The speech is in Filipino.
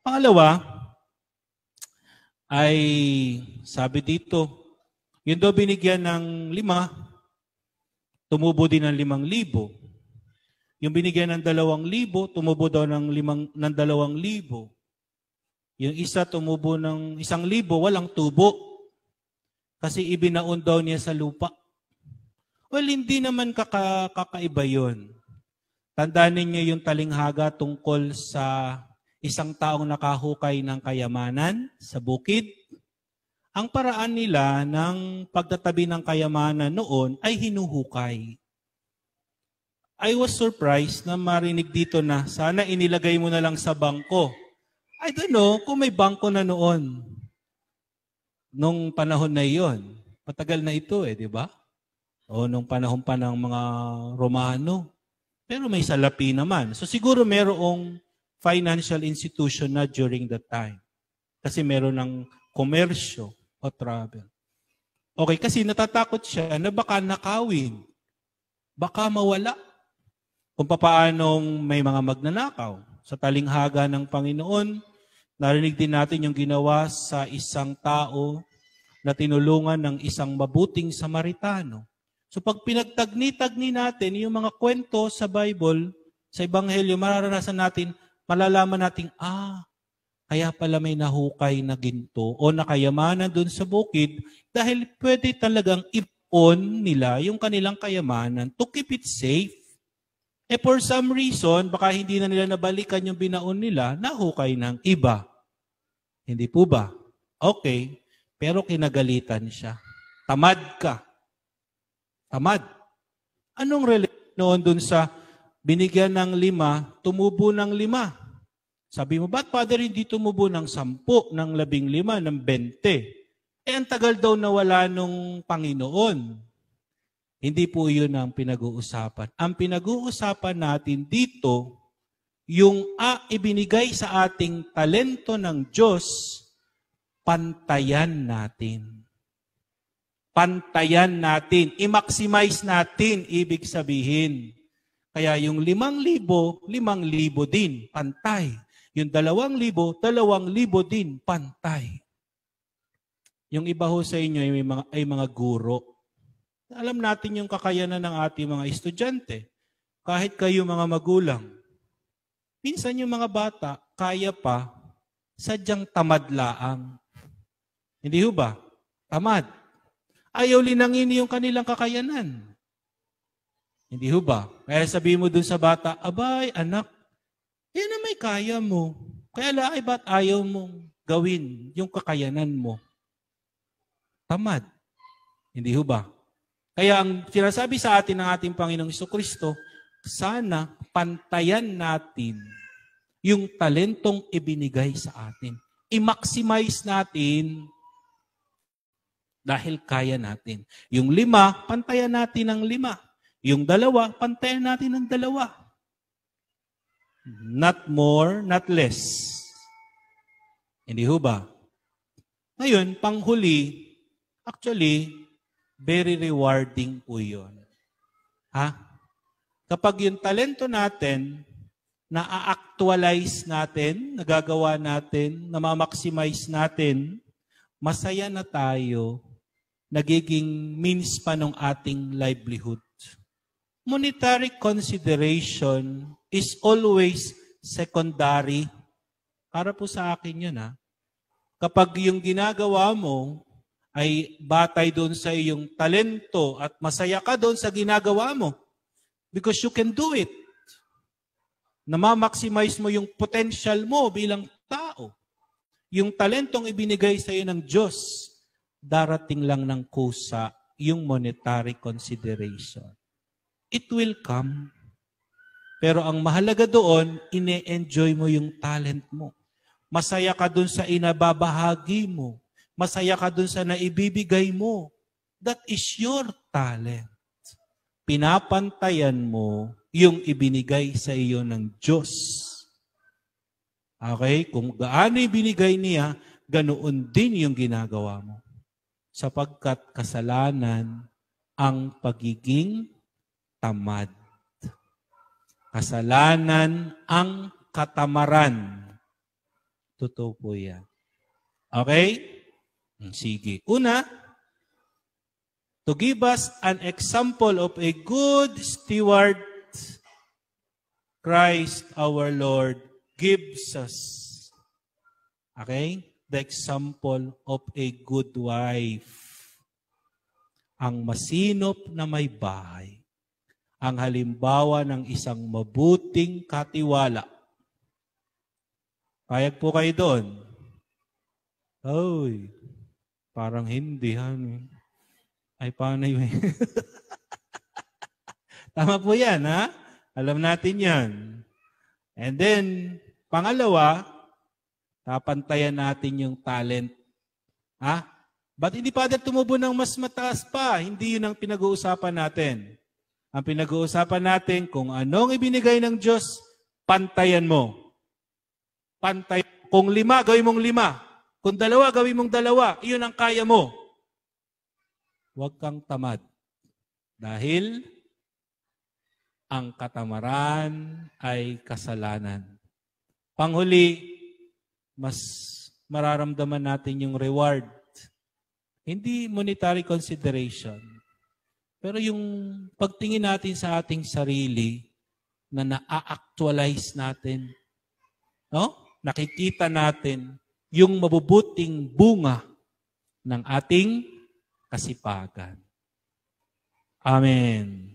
Pangalawa, ay sabi dito, yun daw binigyan ng 5, tumubo din ng 5,000. Yung binigyan ng 2,000, tumubo daw ng 2,000. Yung isa tumubo ng 1,000, walang tubo. Kasi ibinaon daw niya sa lupa. Well, hindi naman kakaiba yun. Tandaan ninyo yung talinghaga tungkol sa isang taong nakahukay ng kayamanan sa bukid. Ang paraan nila ng pagtatabi ng kayamanan noon ay hinuhukay. I was surprised na marinig dito na sana inilagay mo na lang sa bangko. I don't know kung may bangko na noon. Nung panahon na iyon. Matagal na ito di ba? O nung panahon pa ng mga Romano. Pero may salapi naman. So siguro merong financial institution na during that time. Kasi meron ng komersyo o travel. Okay, kasi natatakot siya na baka nakawin. Baka mawala. Kung paanong may mga magnanakaw. Sa talinghaga ng Panginoon, narinig din natin yung ginawa sa isang tao na tinulungan ng isang mabuting Samaritano. So pag pinagtagni-tagni natin yung mga kwento sa Bible, sa Ebanghelyo, mararanasan natin, malalaman natin, kaya pala may nahukay na ginto o nakayamanan dun sa bukid dahil pwede talagang ipon nila yung kanilang kayamanan to keep it safe. For some reason, baka hindi na nila nabalikan yung binaon nila, nahukay ng iba. Hindi po ba? Okay, pero kinagalitan siya. Tamad ka. Tamad. Anong relation noon dun sa binigyan ng 5, tumubo ng 5? Sabi mo, ba't Father hindi tumubo ng 10, ng 15, ng 20? Ang tagal daw nawala nung Panginoon. Hindi po yun ang pinag-uusapan. Ang pinag-uusapan natin dito, yung ibinigay sa ating talento ng Diyos, pantayan natin. Pantayan natin. I-maximize natin, ibig sabihin. Kaya yung 5,000, 5,000 din, pantay. Yung 2,000, 2,000 din, pantay. Yung iba ho sa inyo ay mga guro. Alam natin yung kakayanan ng ating mga estudyante. Kahit kayo mga magulang. Minsan yung mga bata, kaya pa, sadyang tamad laang. Hindi ho ba? Tamad. Ayaw linangin yung kanilang kakayanan. Hindi ho ba? Kaya sabihin mo dun sa bata, abay, anak, yan na may kaya mo. Kaya laay ba't ayaw mong gawin yung kakayanan mo? Tamad. Hindi ho ba? Kaya ang sinasabi sa atin ng ating Panginoong Jesucristo, sana pantayan natin yung talentong ibinigay sa atin. I-maximize natin dahil kaya natin. Yung 5, pantayan natin ng 5. Yung 2, pantayan natin ng 2. Not more, not less. Hindi ho ba? Ngayon, panghuli, actually, very rewarding po yun. Kapag yung talento natin, na-actualize natin, nagagawa natin, na-maximize natin, masaya na tayo, nagiging means pa ng ating livelihood. Monetary consideration is always secondary. Para po sa akin yun Kapag yung ginagawa mo ay batay doon sa iyong talento at masaya ka doon sa ginagawa mo. Because you can do it. Namamaximize mo yung potential mo bilang tao. Yung talentong ibinigay sa iyo ng Diyos, darating lang ng kusa yung monetary consideration. It will come. Pero ang mahalaga doon, ine-enjoy mo yung talent mo. Masaya ka doon sa inababahagi mo. Masaya ka dun sa naibibigay mo. That is your talent. Pinapantayan mo yung ibinigay sa iyo ng Diyos. Okay? Kung gaano ibinigay niya, ganoon din yung ginagawa mo. Sapagkat kasalanan ang pagiging tamad. Kasalanan ang katamaran. Totoo po yan. Okay? Sige. Una, to give us an example of a good steward, Christ our Lord gives us, okay, the example of a good wife. Ang masinop na may bahay, ang halimbawa ng isang mabuting katiwala. Payag po kayo doon? Oy, parang hindi. Ay, paano yun? Tama po yan, ha? Alam natin yan. And then, pangalawa, tapantayan natin yung talent. Ha? Ba't hindi pa tumubo ng mas mataas pa? Hindi yun ang pinag-uusapan natin. Ang pinag-uusapan natin, kung anong ibinigay ng Diyos, pantayan mo. Pantay. Kung 5, gawin mong 5. Kung 2, gawin mong 2. Iyon ang kaya mo. Huwag kang tamad. Dahil ang katamaran ay kasalanan. Panghuli, mas mararamdaman natin yung reward. Hindi monetary consideration. Pero yung pagtingin natin sa ating sarili na na-actualize natin, no? Nakikita natin yung mabubuting bunga ng ating kasipagan. Amen.